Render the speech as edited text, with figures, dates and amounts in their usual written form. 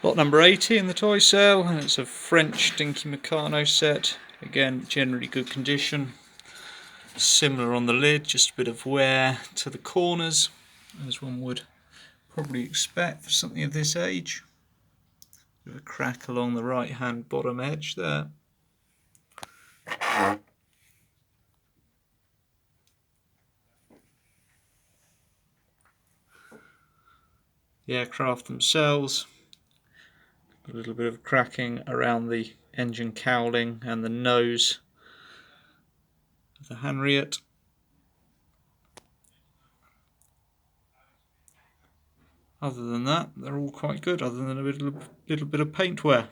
Lot number 80 in the toy sale, and it's a French Dinky Meccano set. Again, generally good condition. Similar on the lid, just a bit of wear to the corners, as one would probably expect for something of this age. Bit of a crack along the right hand bottom edge there. The aircraft themselves, a little bit of cracking around the engine cowling and the nose of the Hanriot. Other than that, they're all quite good, other than a little bit of paint wear.